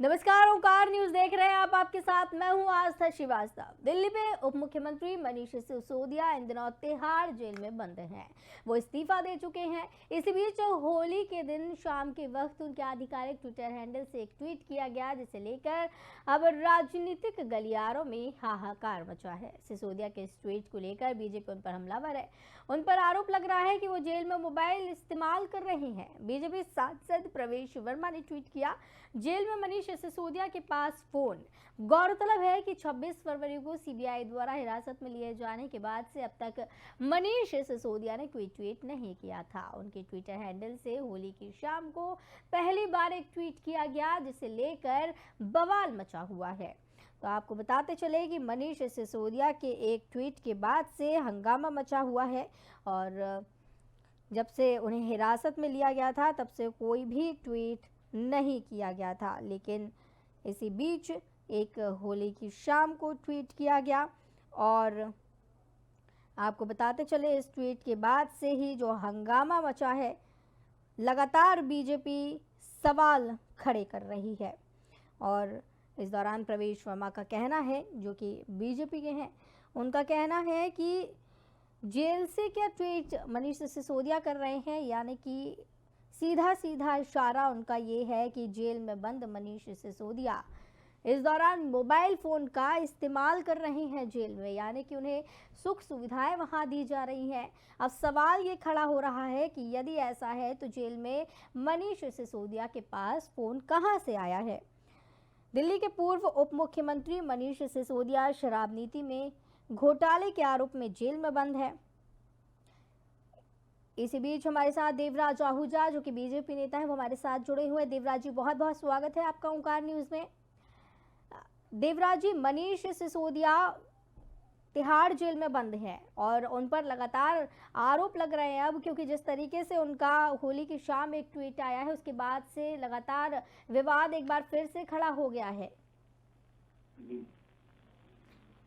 नमस्कार, ओंकार न्यूज देख रहे हैं आप। आपके साथ मैं हूं आस्था श्रीवास्तव। दिल्ली में उप मुख्यमंत्री मनीष सिसोदिया इन दिनों तिहाड़ जेल में बंद हैं। वो इस्तीफा दे चुके हैं। इसी बीच होली के दिन शाम के वक्त उनके आधिकारिक ट्विटर हैंडल से एक ट्वीट किया गया, जिसे लेकर अब राजनीतिक गलियारों में हाहाकार मचा है। सिसोदिया के इस ट्वीट को लेकर बीजेपी उन पर हमलावर है। उन पर आरोप लग रहा है कि वो जेल में मोबाइल इस्तेमाल कर रहे हैं। बीजेपी सांसद प्रवेश वर्मा ने ट्वीट किया, जेल में मनीष सिसोदिया के पास फोन। गौरतलब है कि 26 फरवरी को सीबीआई द्वारा हिरासत में लिए जाने के बाद से अब तक मनीष सिसोदिया ने कोई ट्वीट नहीं किया था। उनके ट्विटर हैंडल से होली की शाम को पहली बार एक ट्वीट किया गया, जिसे लेकर बवाल मचा हुआ है। तो आपको बताते चले कि मनीष सिसोदिया के एक ट्वीट के बाद से हंगामा मचा हुआ है और जब से उन्हें हिरासत में लिया गया था तब से कोई भी ट्वीट नहीं किया गया था। लेकिन इसी बीच एक होली की शाम को ट्वीट किया गया और आपको बताते चले इस ट्वीट के बाद से ही जो हंगामा मचा है, लगातार बीजेपी सवाल खड़े कर रही है। और इस दौरान प्रवेश वर्मा का कहना है, जो कि बीजेपी के हैं, उनका कहना है कि जेल से क्या ट्वीट मनीष सिसोदिया कर रहे हैं, यानी कि सीधा सीधा इशारा उनका ये है कि जेल में बंद मनीष सिसोदिया इस दौरान मोबाइल फ़ोन का इस्तेमाल कर रहे हैं जेल में, यानी कि उन्हें सुख सुविधाएं वहां दी जा रही हैं। अब सवाल ये खड़ा हो रहा है कि यदि ऐसा है तो जेल में मनीष सिसोदिया के पास फ़ोन कहां से आया है। दिल्ली के पूर्व उप मुख्यमंत्री मनीष सिसोदिया शराब नीति में घोटाले के आरोप में जेल में बंद है। इसी बीच हमारे साथ देवराज आहूजा, जो कि बीजेपी नेता है, वो हमारे साथ जुड़े हुए। देवराज जी, बहुत बहुत स्वागत है आपका ओंकार न्यूज में। देवराज जी, मनीष सिसोदिया तिहाड़ जेल में बंद हैं और उन पर लगातार आरोप लग रहे हैं अब, क्योंकि जिस तरीके से उनका होली की शाम एक ट्वीट आया है, उसके बाद से लगातार विवाद एक बार फिर से खड़ा हो गया है।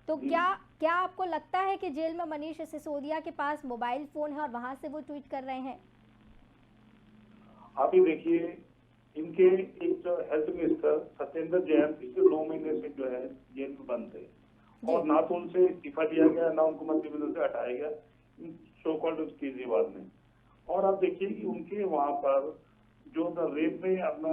तो क्या आपको लगता है कि जेल में मनीष सिसोदिया के पास मोबाइल फोन है और वहां से वो ट्वीट कर रहे हैं? आप ही देखिए, इनके एक जो हेल्थ मिनिस्टर सत्येंद्र जैन पिछले 9 महीने से जो है जेल में बंद थे और ना तो उनसे इस्तीफा दिया गया, ना उनको मंत्रिमंडल से हटाया गया सो कॉल्ड केजरीवाल ने। और आप देखिए कि उनके वहां पर जो रेप में अपना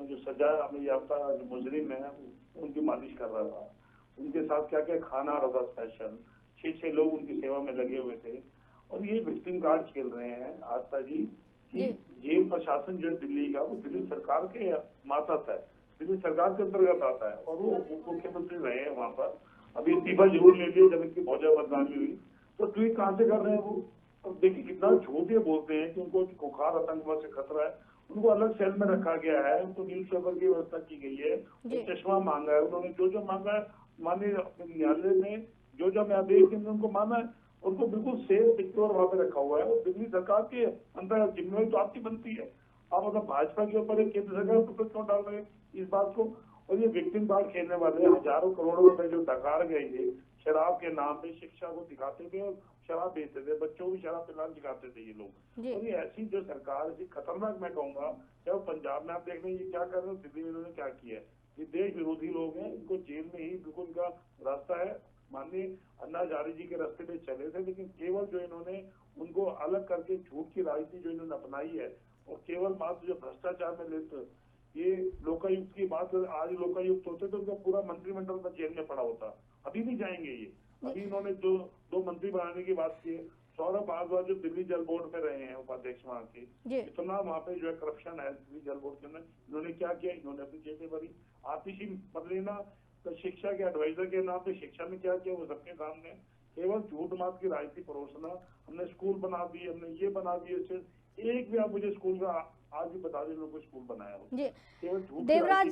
जो सजा याफ्ता जो मुजरिम है उनकी मालिश कर रहा था, उनके साथ क्या क्या खाना आ रहा था स्पेशल। 6 लोग उनकी सेवा में लगे हुए थे और ये विक्टिम कार्ड खेल रहे हैं आस्था जी कि जेल प्रशासन जो दिल्ली का, वो दिल्ली सरकार के मातहत है, दिल्ली सरकार के अंतर्गत आता है और वो उप मुख्यमंत्री रहे हैं वहां पर। अभी इस्तीफा जरूर ले लिया जब इनकी बहुत ज्यादा बदनामी हुई, तो ट्वीट कहाँ से कर रहे हैं वो? तो देखिए कितना झूठ ये बोलते हैं कि उनको खुखार आतंकवाद से खतरा है। उनको अलग सेल में रखा गया है, उनको न्यूज पेपर की व्यवस्था की गई है, चश्मा मांगा है उन्होंने, जो मांगा है माननीय न्यायालय में जो आदेश उनको माना है, उनको बिल्कुल सेफ सिक्योर वहां पे रखा हुआ है। और दिल्ली सरकार के अंदर जिम्मेवारी तो आपकी बनती है, आप मतलब भाजपा के ऊपर केंद्र सरकार पर क्यों डाल रहे हैं इस बात को? और ये विक्टिम कार्ड खेलने वाले हजारों करोड़ों रुपए जो डकार गए थे शराब के नाम पे, शिक्षा को दिखाते थे और शराब बेचते थे, बच्चों को शराब पिलाने दिखाते थे ये लोग। और ये ऐसी जो सरकार ऐसी खतरनाक, मैं कहूंगा, चाहे पंजाब में आप देख रहे हैं ये क्या कर रहे हैं, दिल्ली में इन्होंने क्या किया है। ये देश विरोधी लोग हैं, इनको जेल में ही बिल्कुल इनका रास्ता है। माननीय अन्ना हजारे जी के रास्ते पे चले थे, लेकिन केवल जो इन्होंने उनको अलग करके झूठ की राजनीति जो इन्होंने अपनाई है और केवल मात्र जो भ्रष्टाचार में लेते, ये लोकायुक्त की बात, आज लोकायुक्त होते तो उनका पूरा मंत्रिमंडल में जेल में पड़ा होता, अभी नहीं जाएंगे ये। अभी इन्होंने जो 2 मंत्री बनाने की बात की है, सौरभ भारद्वाज जो दिल्ली जल बोर्ड में रहे हैं उपाध्यक्ष वहां के, इतना वहां पे जो है करप्शन है दिल्ली जल बोर्ड के अंदर, इन्होंने क्या किया? इन्होंने अपनी जेबें भरी। आतिशी मदलीना तो शिक्षा के एडवाइजर के नाम पे शिक्षा में क्या किया वो सबके सामने, केवल झूठ मात की राजनीति परोसना। हमने स्कूल बना दिए, हमने ये बना दिए, एक भी आप मुझे स्कूल का आज भी बता दें लोगों स्कूल बनाया हो। देवराज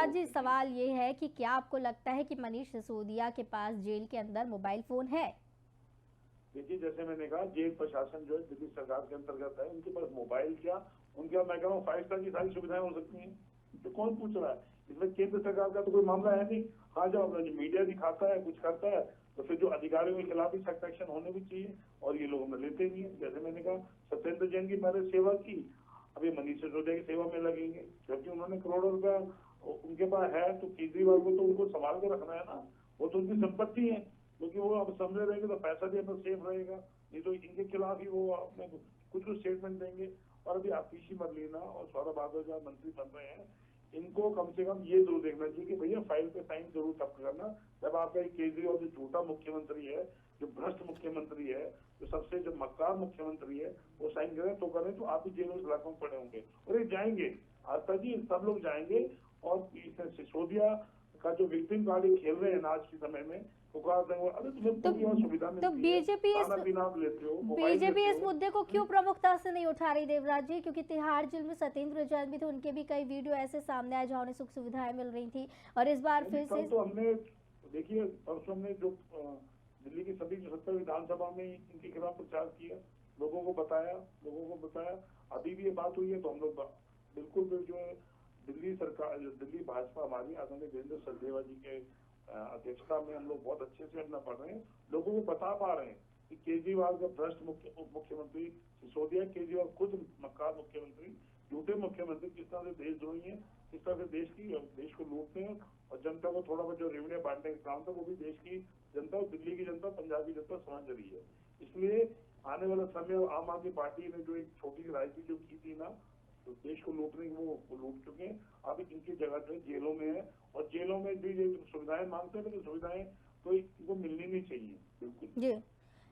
जी, सवाल ये है कि क्या आपको लगता है कि मनीष सिसोदिया के पास जेल के अंदर मोबाइल फोन है? देखिए, जैसे मैंने कहा, जेल प्रशासन जो है दिल्ली सरकार के अंतर्गत है, उनके पास मोबाइल क्या, उनके मैं कह रहा हूँ 5 स्टार की सारी सुविधाएं हो सकती हैं, तो कौन पूछ रहा है? इसमें केंद्र सरकार का तो कोई मामला है नहीं। हाँ, जब मीडिया दिखाता है कुछ करता है तो फिर जो अधिकारियों के खिलाफ भी सख्त एक्शन होने भी चाहिए, और ये लोग लेते नहीं है। जैसे मैंने कहा, सत्येंद्र जैन की मैंने सेवा की, अभी मनीष सिसोदिया की सेवा में लगेंगे, क्योंकि उन्होंने करोड़ों रुपया उनके पास है, तो केजरीवाल को तो उनको संभाल के रखना है ना, वो तो उनकी संपत्ति है, क्योंकि वो अब समझे रहेंगे तो पैसा भी अपना सेफ रहेगा, नहीं तो इनके खिलाफ ही वो अपने कुछ स्टेटमेंट देंगे। और अभी आतिशी मरलीना और सौरभ भार्गव जो मंत्री बन रहे हैं, इनको कम से कम ये जरूर देखना चाहिए कि भैया फाइल पे साइन जरूर तब करना जब आपका केजरीवाल जो झूठा मुख्यमंत्री है, जो भ्रष्ट मुख्यमंत्री है, जो सबसे जो मक्कार मुख्यमंत्री है, वो साइन करें तो करें, तो आप ही जेल में सलाखों में पड़े होंगे। और ये जाएंगे, आज तक ही सब लोग जाएंगे। और सिसोदिया का जो विक्टिम कार्ड खेल रहे हैं आज के समय में, अरे तुम्हें पूरी और सुविधा मिलती है, बीजेपी खाना पीना आप लेते हो, बीजेपी इस मुद्दे को क्यों प्रमुखता से नहीं उठा रही देवराज जी? क्योंकि तिहाड़ जेल में सत्येंद्र जैन भी थे, उनके भी कई वीडियो ऐसे सामने आए जहाँ उन्हें सुख सुविधाएं मिल रही थी, और इस बार फिर से तो हमने देखिए परसों हमने जो दिल्ली की सभी 70 विधानसभा में इनके खिलाफ प्रचार किया, लोगों को बताया। अभी भी ये बात हुई है तो हम लोग बिल्कुल जो है दिल्ली सरकार, दिल्ली भाजपा हमारी आदरणीय वीरेंद्र सचदेवा जी के अध्यक्षता में हम लोग बहुत अच्छे से अपना पढ़ रहे हैं, लोगों को बता पा रहे हैं कि केजरीवाल का भ्रष्ट मुख्यमंत्री सिसोदिया, केजरीवाल खुद मक्कार मुख्यमंत्री, झूठे मुख्यमंत्री किस तरह से देशद्रोही है, किस तरह से देश को लूटते हैं, और जनता को थोड़ा बहुत जो रेवेन्यू बांटने का काम था वो भी देश की जनता, दिल्ली की जनता, पंजाब की जनता समझ रही है। इसलिए आने वाला समय आम आदमी पार्टी ने जो एक छोटी राजनीति जो की थी ना, तो देश को लूटने की वो लूट चुके हैं। अभी इनकी जगह जो जेलों में है, और जेलों में भी जो सुविधाएं मांगते हैं, लेकिन सुविधाएं तो इनको मिलनी नहीं चाहिए। बिल्कुल जी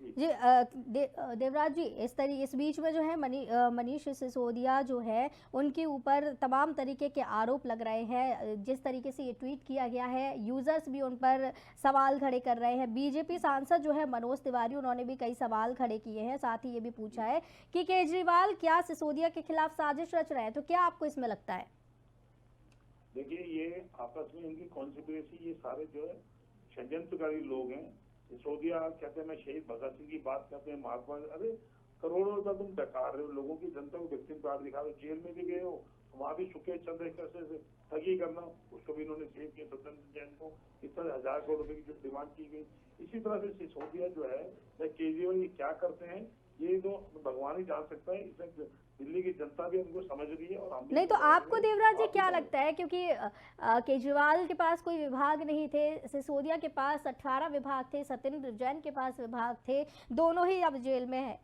जी देवराज जी, इस बीच में जो है मनीष सिसोदिया जो है उनके ऊपर तमाम तरीके के आरोप लग रहे हैं। जिस तरीके से ये ट्वीट किया गया है, यूजर्स भी उन पर सवाल खड़े कर रहे हैं। बीजेपी सांसद जो है मनोज तिवारी, उन्होंने भी कई सवाल खड़े किए हैं। साथ ही ये भी पूछा है कि केजरीवाल क्या सिसोदिया के खिलाफ साजिश रच रहे हैं। तो क्या आपको इसमें लगता है? देखिए, ये आपस में इनकी कॉन्स्पिरेसी, ये सारे जो है षड्यंत्रकारी लोग हैं। सिसोदिया कहते हैं मैं शहीद भगत सिंह की बात करते हैं, महात्मा, अरे करोड़ों रुपया तुम डकार रहे हो, लोगों की जनता को विक्टिम कार्ड दिखा रहे हो, जेल में भी गए हो, वहां भी सुकेश चंद्रशेखर से ठगी करना, उसको भी इन्होंने सेव किया, सत्येंद्र जैन को इतना 1000 करोड़ रुपए की जो डिमांड की गई। इसी तरह से सिसोदिया जो है, केजरीवाल ये क्या करते हैं ये तो भगवान ही जान सकता है। इसमें दिल्ली की जनता भी उनको समझ रही है। और नहीं तो आपको देवराज जी क्या लगता है, क्योंकि केजरीवाल के पास कोई विभाग नहीं थे, सिसोदिया के पास 18 विभाग थे, सत्येंद्र जैन के पास विभाग थे, दोनों ही अब जेल में है।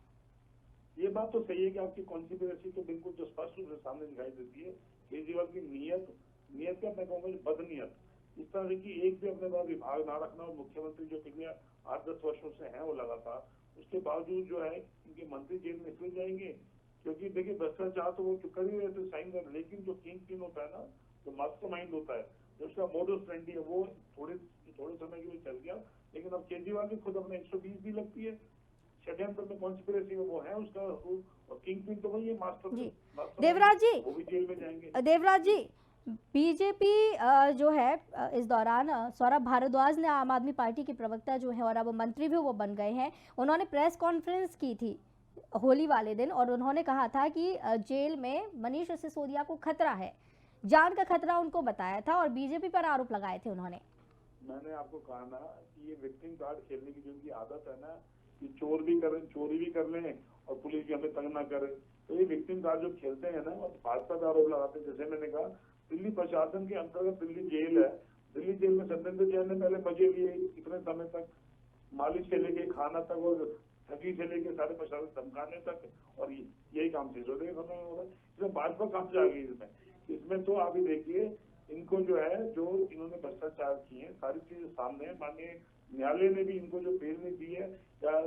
ये बात तो सही है कि आपकी कॉन्स्पिरेसी तो बिल्कुल जो स्पष्ट रूप से सामने दिखाई देती है। केजरीवाल की नीयत क्या मैं कहूँगा, बदनीयत, इस तरह की एक भी अपने पास विभाग ना रखना। और मुख्यमंत्री जो पिछले 8-10 वर्षों से है वो लगातार, उसके बावजूद जो है इनके मंत्री जेल में इसलिए जाएंगे क्योंकि देखिए भ्रष्टाचार तो वो कर ही रहे थे साइन कर, लेकिन जो किंग पिन होता है ना, जो मास्टरमाइंड होता है, जो उसका मोडस ऑपरेंडी है, वो थोड़े समय के लिए चल गया। लेकिन अब केजरीवाल भी खुद अपने 120 भी लगती है षड्यंत्र में, कॉन्स्पिरेसी में वो है उसका, और किंग पिन तो वही है, मास्टर। देवराज जी, वो भी जेल में जाएंगे। देवराज जी, बीजेपी जो है इस दौरान सौरभ भारद्वाज ने, आम आदमी पार्टी के प्रवक्ता जो है और अब मंत्री भी वो बन गए हैं, उन्होंने प्रेस कॉन्फ्रेंस की थी होली वाले दिन, और उन्होंने कहा था कि जेल में मनीष सिसोदिया को खतरा है, जान का खतरा उनको बताया था, और बीजेपी पर आरोप लगाए थे उन्होंने। मैंने आपको कहा ना कि ये विक्टिम कार्ड खेलने की जो उनकी आदत है ना, कि चोरी भी कर लें और पुलिस भी हमें तंग ना करे, तो ये विक्टिम कार्ड जो खेलते हैं ना, और भाजपा पे आरोप लगाते हैं। जैसे मैंने कहा, दिल्ली प्रशासन के अंतर्गत दिल्ली जेल है, दिल्ली जेल में सत्येंद्र जैन ने पहले मजे लिए इतने समय तक, मालिश से लेके खाना तक और ठगी से लेके सारे प्रशासन धमकाने तक, और यही काम सिसोदिया के समय में हो रहा है। इसमें भाजपा कहाँ से आ गई इसमें तो अभी देखिए इनको जो है, जो इन्होंने भ्रष्टाचार किए हैं, सारी चीजें सामने है। माननीय न्यायालय ने भी इनको जो बेल नहीं दी है या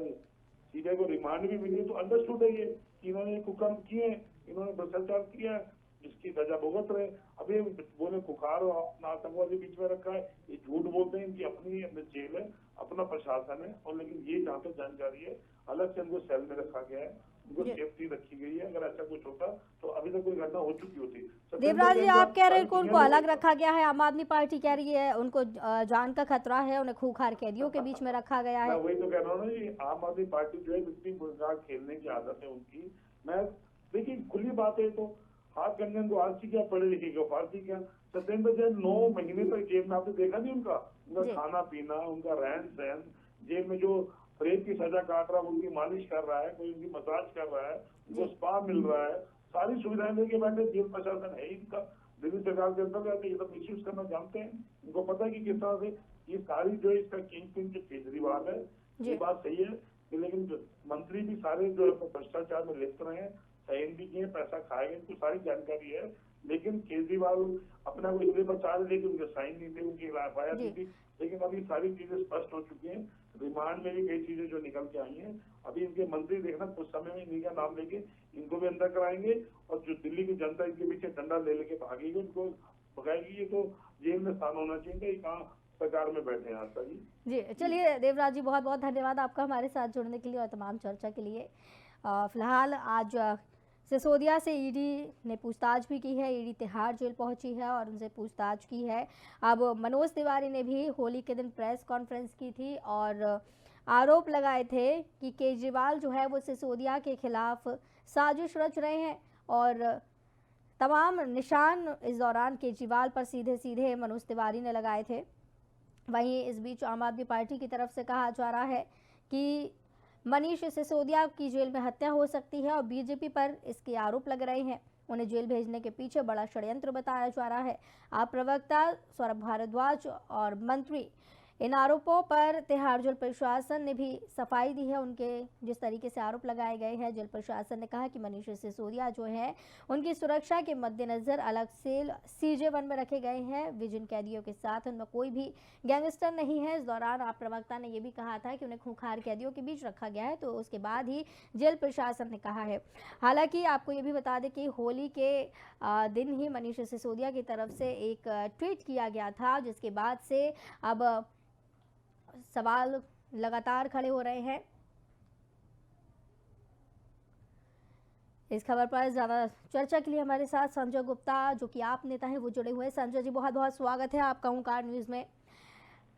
सीबीआई को रिमांड भी मिली है, तो अंडरस्टूड है ये कि इन्होंने कुकर्म किए, इन्होंने भ्रष्टाचार किया, जिसकी सजा भुगत रहे। अभी बोले कुखार और आतंकवादी बीच में रखा है, ये झूठ बोलते हैं, इनकी अपनी जेल है, अपना प्रशासन है। और लेकिन ये जहाँ तक जानकारी है, अलग से इनको सेल में रखा गया है, उनको सेफ्टी रखी गई है। अगर ऐसा कुछ होता तो अभी तक कोई घटना हो चुकी होती। देवराज जी, आप कह रहे हैं कि उनको अलग रखा गया है, आम आदमी पार्टी कह रही है उनको जान का खतरा है, उन्हें खूंखार कैदियों के बीच में रखा गया है। मैं वही तो कह रहा हूँ ना, ये आम आदमी पार्टी जो है विक्टिम कार्ड खेलने की आदत है उनकी। मैं देखिए खुली बात है, तो हाथ गंजन को आलसी क्या, पढ़े लिखे को फारसी क्या। सत्येंद्र जैन 9 महीने तक जेल में, आपने देखा नहीं उनका खाना पीना, उनका रहन सहन, जेल में जो रेप की सजा काट रहा है उनकी मालिश कर रहा है, कोई उनकी मसाज कर रहा है, उनको स्पा मिल रहा है, सारी सुविधाएं लेके बैठे, जेल प्रशासन है इनका, दिल्ली सरकार के अंतर्गत ये सब मिसयूज करना जानते हैं, उनको पता है कि किस तरह से ये सारी जो है इसका किंग पिन जो केजरीवाल है, ये बात सही है। लेकिन मंत्री भी सारे जो है भ्रष्टाचार में लिप्त रहे हैं, साइन भी किए, पैसा खाए गए, इनको सारी जानकारी है। लेकिन केजरीवाल अपना को इसलिए बचा रहे थे कि उनके साइन नहीं थे, उनकी एफआईआर नहीं थी। लेकिन अभी सारी चीजें स्पष्ट हो चुकी हैं, रिमांड में भी कई चीजें जो निकल के आई हैं। अभी इनके मंत्री देखना कुछ समय में इन्हीं का नाम लेके इनको भी अंदर कराएंगे, और जो दिल्ली की जनता इनके पीछे डंडा ले लेके भागेगी, इनको भगाएगी। ये तो जेल में स्थान होना चाहिए, ये कहाँ सरकार में बैठे हैं आज तक जी। चलिए देवराज जी, बहुत बहुत धन्यवाद आपका हमारे साथ जुड़ने के लिए और तमाम चर्चा के लिए। फिलहाल आज सिसोदिया से ईडी ने पूछताछ भी की है, ईडी तिहाड़ जेल पहुंची है और उनसे पूछताछ की है। अब मनोज तिवारी ने भी होली के दिन प्रेस कॉन्फ्रेंस की थी और आरोप लगाए थे कि केजरीवाल जो है वो सिसोदिया के खिलाफ साजिश रच रहे हैं और तमाम निशान इस दौरान केजरीवाल पर सीधे सीधे मनोज तिवारी ने लगाए थे। वहीं इस बीच आम आदमी पार्टी की तरफ से कहा जा रहा है कि मनीष सिसोदिया की जेल में हत्या हो सकती है और बीजेपी पर इसके आरोप लग रहे हैं। उन्हें जेल भेजने के पीछे बड़ा षड्यंत्र बताया जा रहा है। आप प्रवक्ता सौरभ भारद्वाज और मंत्री इन आरोपों पर तिहाड़ जेल प्रशासन ने भी सफाई दी है। उनके जिस तरीके से आरोप लगाए गए हैं, जेल प्रशासन ने कहा कि मनीष सिसोदिया जो है उनकी सुरक्षा के मद्देनजर अलग सेल CJ1 में रखे गए हैं। विजिन कैदियों के साथ उनमें कोई भी गैंगस्टर नहीं है। इस दौरान आप प्रवक्ता ने यह भी कहा था कि उन्हें खूंखार कैदियों के बीच रखा गया है, तो उसके बाद ही जेल प्रशासन ने कहा है। हालांकि आपको ये भी बता दें कि होली के दिन ही मनीष सिसोदिया की तरफ से एक ट्वीट किया गया था, जिसके बाद से अब सवाल लगातार खड़े हो रहे हैं। इस खबर पर ज्यादा चर्चा के लिए हमारे साथ संजय गुप्ता, जो कि आप नेता हैं, वो जुड़े हुए हैं। संजय जी, बहुत बहुत स्वागत है आपका ओंकार न्यूज में।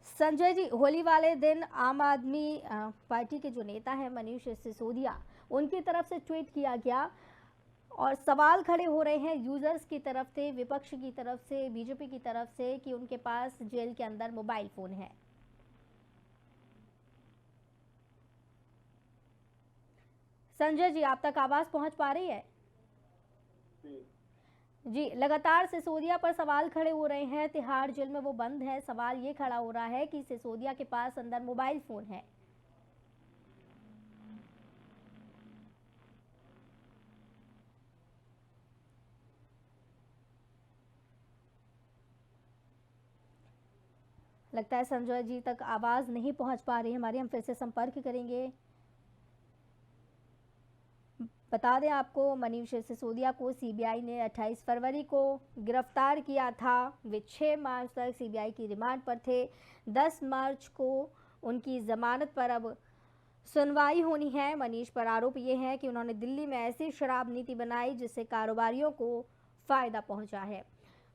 संजय जी, होली वाले दिन आम आदमी पार्टी के जो नेता हैं मनीष सिसोदिया, उनकी तरफ से ट्वीट किया गया और सवाल खड़े हो रहे हैं यूजर्स की तरफ से, विपक्ष की तरफ से, बीजेपी की तरफ से कि उनके पास जेल के अंदर मोबाइल फोन है। संजय जी, आप तक आवाज पहुंच पा रही है? जी, लगातार सिसोदिया पर सवाल खड़े हो रहे हैं। तिहाड़ जेल में वो बंद है। सवाल ये खड़ा हो रहा है कि सिसोदिया के पास अंदर मोबाइल फोन है। लगता है संजय जी तक आवाज नहीं पहुंच पा रही हमारी, हम फिर से संपर्क करेंगे। बता दें आपको, मनीष सिसोदिया को सीबीआई ने 28 फरवरी को गिरफ्तार किया था। वे 6 मार्च तक सीबीआई की रिमांड पर थे। 10 मार्च को उनकी जमानत पर अब सुनवाई होनी है। मनीष पर आरोप ये है कि उन्होंने दिल्ली में ऐसी शराब नीति बनाई जिससे कारोबारियों को फायदा पहुंचा है।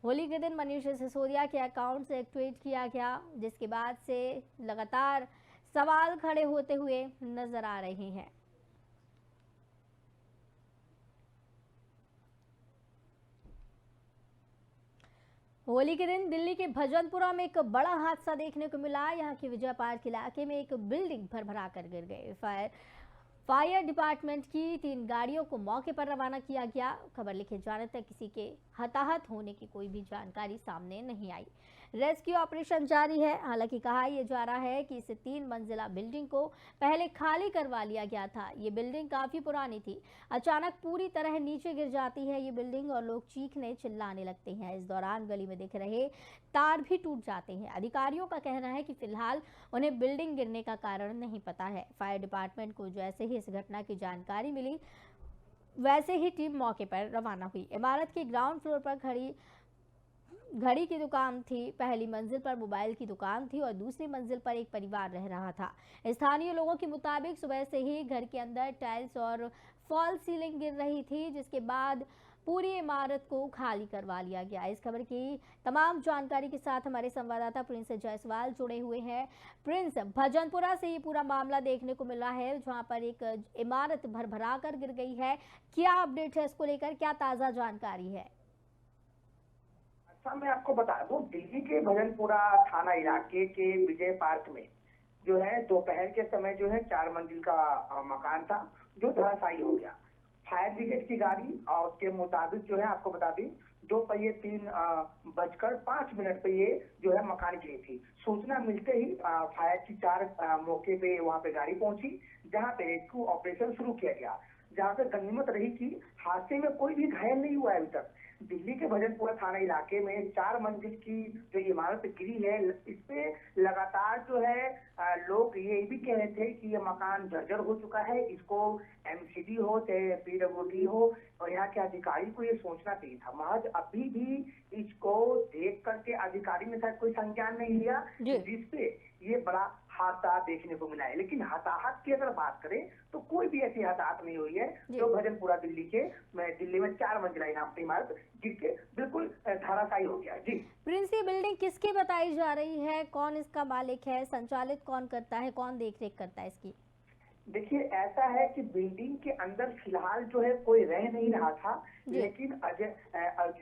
होली के दिन मनीष सिसोदिया के अकाउंट से एक ट्वीट किया गया, जिसके बाद से लगातार सवाल खड़े होते हुए नजर आ रहे हैं। होली के दिन दिल्ली के भजनपुरा में एक बड़ा हादसा देखने को मिला। यहाँ के विजय पार्क इलाके में एक बिल्डिंग भरभरा कर गिर गई। फायर डिपार्टमेंट की 3 गाड़ियों को मौके पर रवाना किया गया। खबर लिखे जाने तक किसी के हताहत होने की कोई भी जानकारी सामने नहीं आई। रेस्क्यू ऑपरेशन जारी है। हालांकि कहा यह जा रहा है कि इस 3 मंजिला बिल्डिंग को पहले खाली करवा लिया गया था। ये बिल्डिंग काफी पुरानी थी। अचानक पूरी तरह नीचे गिर जाती है ये बिल्डिंग और लोग चीखने चिल्लाने लगते हैं। इस दौरान गली में दिख रहे तार भी टूट जाते हैं। अधिकारियों का कहना है कि फिलहाल उन्हें बिल्डिंग गिरने का कारण नहीं पता है। फायर डिपार्टमेंट को जैसे ही इस घटना की जानकारी मिली, वैसे ही टीम मौके पर रवाना हुई। इमारत के ग्राउंड फ्लोर पर खड़ी घड़ी की दुकान थी। पहली मंजिल पर मोबाइल की दुकान थी और दूसरी मंजिल पर एक परिवार रह रहा था। स्थानीय लोगों के मुताबिक सुबह से ही घर के अंदर टाइल्स और फॉल सीलिंग गिर रही थी, जिसके बाद पूरी इमारत को खाली करवा लिया गया। इस खबर की तमाम जानकारी के साथ हमारे संवाददाता प्रिंस जायसवाल जुड़े हुए हैं। प्रिंस, भजनपुरा से ये पूरा मामला देखने को मिला है, जहां पर एक इमारत भरभरा कर गिर गई है। क्या अपडेट है इसको लेकर, क्या ताजा जानकारी है? अच्छा, मैं आपको बता दूं, दिल्ली के भजनपुरा थाना इलाके के विजय पार्क में जो है दोपहर के समय जो है 4 मंजिल का मकान था, जो धराशायी हो गया। फायर ब्रिगेड की गाड़ी और उसके मुताबिक जो है आपको बता दें 2:03 पे ये जो है मकान गिरी थी। सूचना मिलते ही फायर की 4 मौके पे वहां पे गाड़ी पहुंची, जहां पे रेस्क्यू ऑपरेशन शुरू किया गया। जहां पे गनीमत रही कि हादसे में कोई भी घायल नहीं हुआ है अभी तक। दिल्ली के भजनपुरा थाना इलाके में 4 मंजिल की जो इमारत गिरी है, इस पे लगातार जो है लोग ये भी कह रहे थे कि ये मकान जर्जर हो चुका है। इसको एमसीडी हो चाहे पीडब्ल्यूडी हो और यहाँ के अधिकारी को ये सोचना चाहिए था। महज अभी भी इसको देख करके अधिकारी ने शायद कोई संज्ञान नहीं लिया, जिसपे ये बड़ा हादसा देखने को मिला है। लेकिन हताहत की अगर बात करें तो कोई भी ऐसी हताहत नहीं हुई है जो भजनपुरा दिल्ली में 4 मंजिला इमारत गिर के बिल्कुल धराशायी हो गया। जी प्रिंस, ये बिल्डिंग किसकी बताई जा रही है? कौन इसका मालिक है? संचालित कौन करता है? कौन देखरेख करता है इसकी? देखिए, ऐसा है कि बिल्डिंग के अंदर फिलहाल जो है कोई रह नहीं रहा था, लेकिन अजय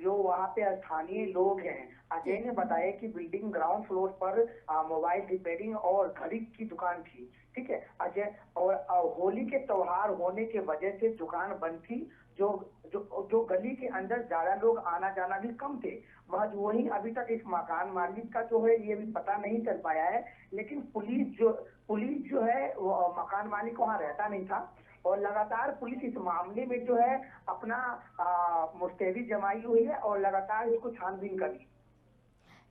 जो वहाँ पे स्थानीय लोग हैं, अजय ने बताया कि बिल्डिंग ग्राउंड फ्लोर पर मोबाइल रिपेयरिंग और घड़ी की दुकान थी। ठीक है अजय, और होली के त्योहार होने के वजह से दुकान बंद थी। जो गली के अंदर ज्यादा लोग आना जाना भी कम थे। वही अभी तक इस मकान मालिक का जो है ये भी पता नहीं चल पाया है। लेकिन पुलिस जो है वो मकान मालिक वहाँ रहता नहीं था और लगातार पुलिस इस मामले में जो है अपना मुस्तैदी जमाई हुई है और लगातार इसको छानबीन कर रही है।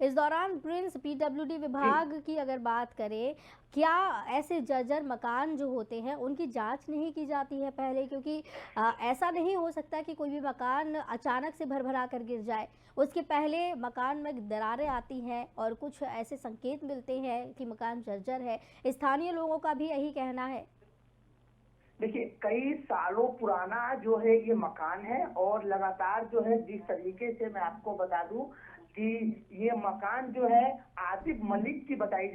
इस दौरान प्रिंस, पीडब्ल्यूडी विभाग की अगर बात करें, क्या ऐसे जर्जर मकान जो होते हैं उनकी जांच नहीं की जाती है पहले? क्योंकि ऐसा नहीं हो सकता कि कोई भी मकान अचानक से भरभरा कर गिर जाए। उसके पहले मकान में दरारें आती हैं और कुछ ऐसे संकेत मिलते हैं कि मकान जर्जर है। स्थानीय लोगों का भी यही कहना है। देखिए, कई सालों पुराना जो है ये मकान है और लगातार जो है जिस तरीके से मैं आपको बता दूं कि ये मकान जो है आरिफ मलिक की बताई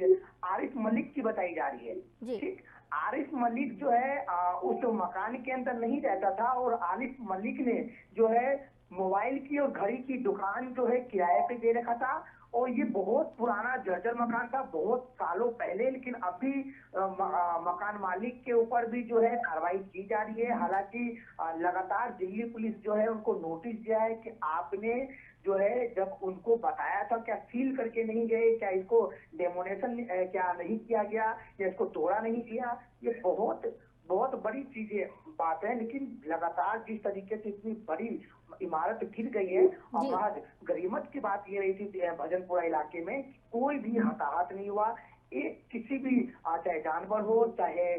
जा रही है। ठीक, आरिफ मलिक जो है उस मकान के अंदर नहीं रहता था और आरिफ मलिक ने जो है मोबाइल की और घड़ी की दुकान जो है किराए पे दे रखा था। और ये बहुत पुराना जर्जर मकान था, बहुत सालों पहले। लेकिन अभी मकान मालिक के ऊपर भी जो है कार्रवाई की जा रही है। हालांकि लगातार दिल्ली पुलिस जो है उनको नोटिस दिया है कि आपने जो है जब उनको बताया था क्या सील करके नहीं गए, क्या इसको डेमोनेशन क्या नहीं किया गया या इसको तोड़ा नहीं किया। ये बहुत बड़ी चीजें बात है। लेकिन लगातार जिस तरीके से इतनी बड़ी इमारत गिर गई है और महज गनीमत की बात ये रही थी भजनपुरा इलाके में कोई भी हताहत नहीं हुआ। एक किसी भी चाहे जानवर हो चाहे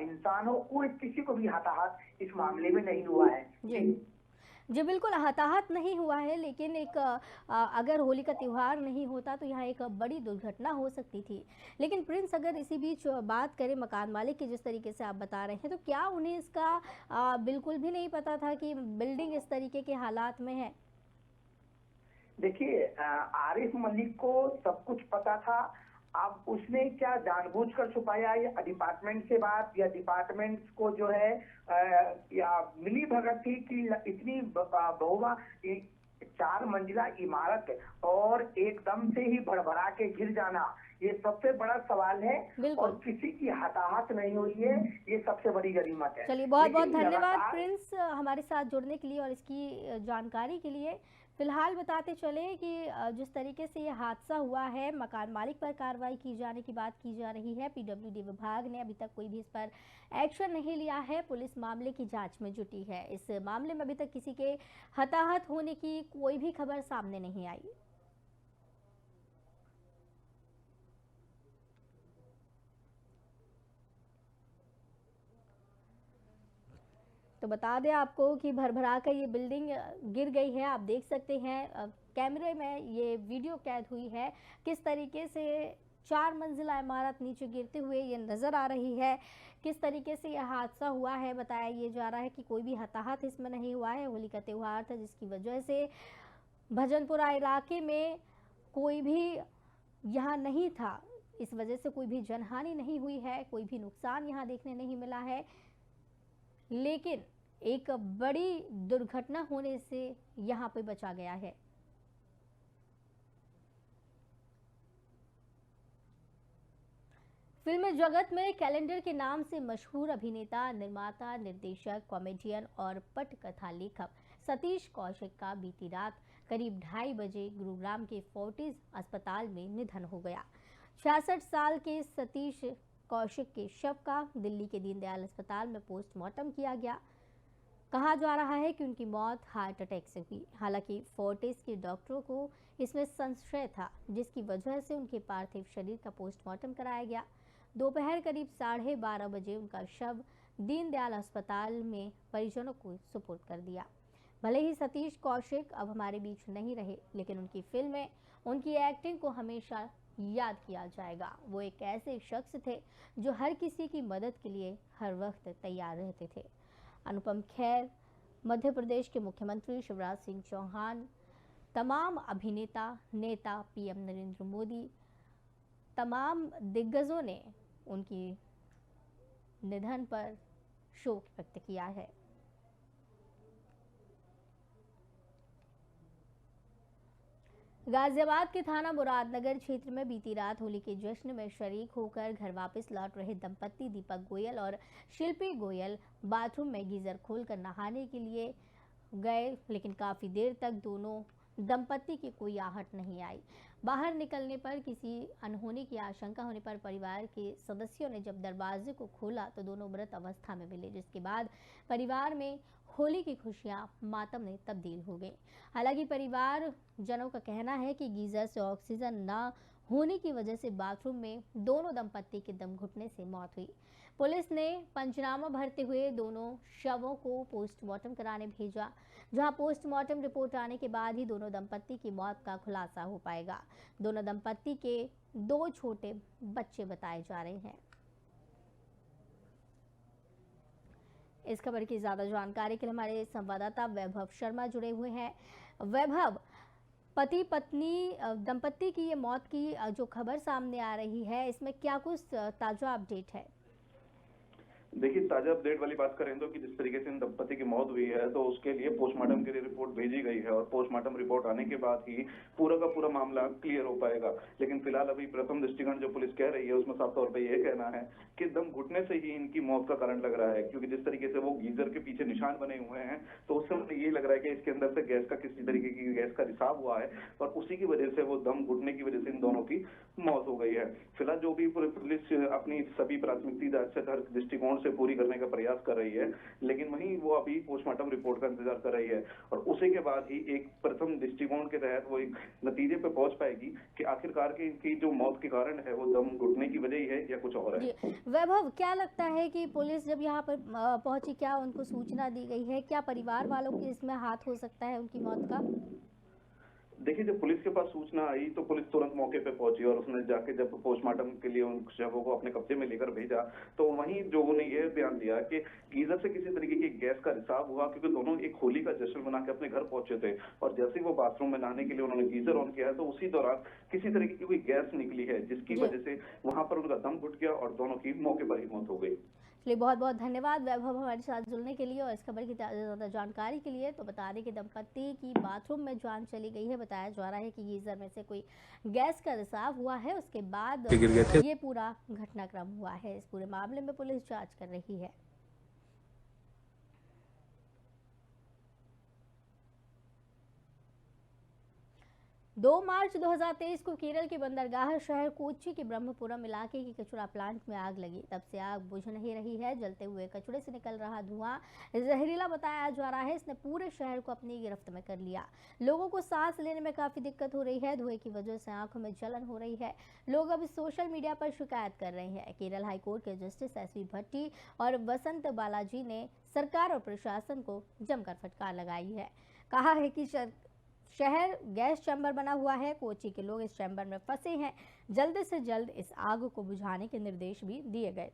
इंसान हो, कोई किसी को भी हताहत इस मामले में नहीं हुआ है। जी बिल्कुल, हताहत नहीं हुआ है। लेकिन एक अगर होली का त्यौहार नहीं होता तो यहाँ एक बड़ी दुर्घटना हो सकती थी। लेकिन प्रिंस, अगर इसी बीच बात करें मकान मालिक की, जिस तरीके से आप बता रहे हैं, तो क्या उन्हें इसका बिल्कुल भी नहीं पता था कि बिल्डिंग इस तरीके के हालात में है? देखिए, आरिफ मलिक को सब कुछ पता था। अब उसने क्या जानबूझकर छुपाया या डिपार्टमेंट से बात या डिपार्टमेंट को जो है या मिली भगत थी कि इतनी बहुमा 4 मंजिला इमारत और एकदम से ही भरभरा के गिर जाना, ये सबसे बड़ा सवाल है। और किसी की हताहत नहीं हुई है, ये सबसे बड़ी गनीमत है। चलिए, बहुत बहुत धन्यवाद प्रिंस हमारे साथ जुड़ने के लिए और इसकी जानकारी के लिए। फिलहाल बताते चले कि जिस तरीके से ये हादसा हुआ है, मकान मालिक पर कार्रवाई की जाने की बात की जा रही है। पीडब्ल्यूडी विभाग ने अभी तक कोई भी इस पर एक्शन नहीं लिया है। पुलिस मामले की जांच में जुटी है। इस मामले में अभी तक किसी के हताहत होने की कोई भी खबर सामने नहीं आई। तो बता दें आपको कि भरभरा कर ये बिल्डिंग गिर गई है। आप देख सकते हैं कैमरे में ये वीडियो कैद हुई है, किस तरीके से 4 मंजिला इमारत नीचे गिरते हुए ये नज़र आ रही है। किस तरीके से यह हादसा हुआ है, बताया ये जा रहा है कि कोई भी हताहत इसमें नहीं हुआ है। होली का त्यौहार था जिसकी वजह से भजनपुरा इलाके में कोई भी यहाँ नहीं था, इस वजह से कोई भी जनहानि नहीं हुई है, कोई भी नुकसान यहाँ देखने नहीं मिला है। लेकिन एक बड़ी दुर्घटना होने से यहाँ पे बचा गया है। फिल्म जगत में कैलेंडर के नाम से मशहूर अभिनेता, निर्माता, निर्देशक, कॉमेडियन और पटकथा लेखक सतीश कौशिक का बीती रात करीब 2:30 बजे गुरुग्राम के फोर्टिस अस्पताल में निधन हो गया। 66 साल के सतीश कौशिक के शव का दिल्ली के दीनदयाल अस्पताल में पोस्टमार्टम किया गया। कहा जा रहा है कि उनकी मौत हार्ट अटैक से हुई। हालांकि फोर्टिस के डॉक्टरों को इसमें संशय था, जिसकी वजह से उनके पार्थिव शरीर का पोस्टमार्टम कराया गया। दोपहर करीब 12:30 बजे उनका शव दीनदयाल अस्पताल में परिजनों को सुपुर्द कर दिया। भले ही सतीश कौशिक अब हमारे बीच नहीं रहे, लेकिन उनकी फिल्में, उनकी एक्टिंग को हमेशा याद किया जाएगा। वो एक ऐसे शख्स थे जो हर किसी की मदद के लिए हर वक्त तैयार रहते थे। अनुपम खेर, मध्य प्रदेश के मुख्यमंत्री शिवराज सिंह चौहान, तमाम अभिनेता, नेता, पीएम नरेंद्र मोदी, तमाम दिग्गजों ने उनकी निधन पर शोक व्यक्त किया है। गाजियाबाद के थाना मुरादनगर क्षेत्र में बीती रात होली के जश्न में शरीक होकर घर वापस लौट रहे दंपत्ति दीपक गोयल और शिल्पी गोयल बाथरूम में गीजर खोलकर नहाने के लिए गए, लेकिन काफी देर तक दोनों दंपत्ति की कोई आहट नहीं आई। बाहर निकलने पर किसी अनहोनी की आशंका होने पर परिवार के सदस्यों ने जब दरवाजे को खोला तो दोनों मृत अवस्था में मिले, जिसके बाद परिवार में होली की खुशियां मातम में तब्दील हो गई। हालांकि परिवार जनों का कहना है कि गीजर से ऑक्सीजन न होने की वजह से बाथरूम में दोनों दंपत्ति के दम घुटने से मौत हुई। पुलिस ने पंचनामा भरते हुए दोनों शवों को पोस्टमार्टम कराने भेजा, जहां पोस्टमार्टम रिपोर्ट आने के बाद ही दोनों दंपत्ति की मौत का खुलासा हो पाएगा। दोनों दंपत्ति के 2 छोटे बच्चे बताए जा रहे हैं। इस खबर की ज्यादा जानकारी के लिए हमारे संवाददाता वैभव शर्मा जुड़े हुए हैं। वैभव, पति पत्नी दंपत्ति की ये मौत की जो खबर सामने आ रही है, इसमें क्या कुछ ताजा अपडेट है? देखिए, ताजा अपडेट वाली बात करें तो कि जिस तरीके से इन दंपति की मौत हुई है तो उसके लिए पोस्टमार्टम के लिए रिपोर्ट भेजी गई है और पोस्टमार्टम रिपोर्ट आने के बाद ही पूरा का पूरा मामला क्लियर हो पाएगा। लेकिन फिलहाल अभी प्रथम दृष्टिगत जो पुलिस कह रही है उसमें साफ तौर पर यह कहना है कि दम घुटने से ही इनकी मौत का कारण लग रहा है, क्योंकि जिस तरीके से वो गीजर के पीछे निशान बने हुए हैं तो उससे ये लग रहा है कि इसके अंदर से गैस का किसी तरीके की गैस का रिसाव हुआ है और उसी की वजह से वो दम घुटने की वजह से इन दोनों की मौत हो गई है। फिलहाल जो भी पुलिस अपनी सभी प्राथमिक दृष्टिकोण से पूरी करने का प्रयास कर रही है, लेकिन वहीं वो अभी पोस्टमार्टम रिपोर्ट का इंतजार कर रही है और उसी के बाद ही एक प्रथम दृष्टिकोण के तहत वो एक नतीजे पे पहुंच पाएगी कि आखिरकार की इनकी जो मौत के कारण है वो दम घुटने की वजह ही है या कुछ और है। वैभव, क्या लगता है कि पुलिस जब यहाँ पर पहुंची, क्या उनको सूचना दी गई है? क्या परिवार वालों के इसमें हाथ हो सकता है उनकी मौत का? देखिए, जब पुलिस के पास सूचना आई तो पुलिस तुरंत मौके पे पहुंची और उसने जाके जब पोस्टमार्टम के लिए उन शवों को अपने कब्जे में लेकर भेजा तो वहीं जो उन्होंने ये बयान दिया कि गीजर से किसी तरीके की गैस का रिसाव हुआ, क्योंकि दोनों एक होली का जश्न मना के अपने घर पहुंचे थे और जैसे ही वो बाथरूम में नहाने के लिए उन्होंने गीजर ऑन किया है तो उसी दौरान किसी तरीके की कोई गैस निकली है, जिसकी वजह से वहां पर उनका दम घुट गया और दोनों की मौके पर ही मौत हो गई। चलिए, बहुत बहुत धन्यवाद वैभव हमारे साथ जुड़ने के लिए और इस खबर की ज़्यादा जानकारी के लिए। तो बता दें कि दंपत्ति की बाथरूम में जान चली गई है। बताया जा रहा है कि गीजर में से कोई गैस का रिसाव हुआ है, उसके बाद ये पूरा घटनाक्रम हुआ है। इस पूरे मामले में पुलिस जांच कर रही है। 2 मार्च 2023 को केरल के बंदरगाह शहर कोच्चि के ब्रह्मपुरम इलाके के कचरा प्लांट में आग लगी। तब से आग बुझ नहीं रही है। जलते हुए कचरे से निकल रहा धुआं जहरीला बताया जा रहा है। इसने पूरे शहर को अपनी गिरफ्त में कर लिया। लोगों को सांस लेने में काफी दिक्कत हो रही है। धुएं की वजह से आंखों में जलन हो रही है। लोग अब सोशल मीडिया पर शिकायत कर रहे हैं। केरल हाईकोर्ट के जस्टिस एसवी भट्टी और वसंत बालाजी ने सरकार और प्रशासन को जमकर फटकार लगाई है। कहा है कि शहर गैस चैम्बर बना हुआ है। कोच्चि के लोग इस चैम्बर में फंसे हैं। जल्द से जल्द इस आग को बुझाने के निर्देश भी दिए गए।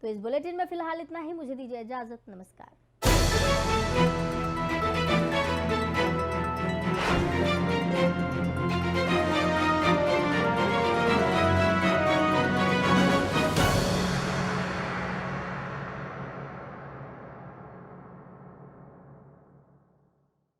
तो इस बुलेटिन में फिलहाल इतना ही। मुझे दीजिए इजाजत। नमस्कार।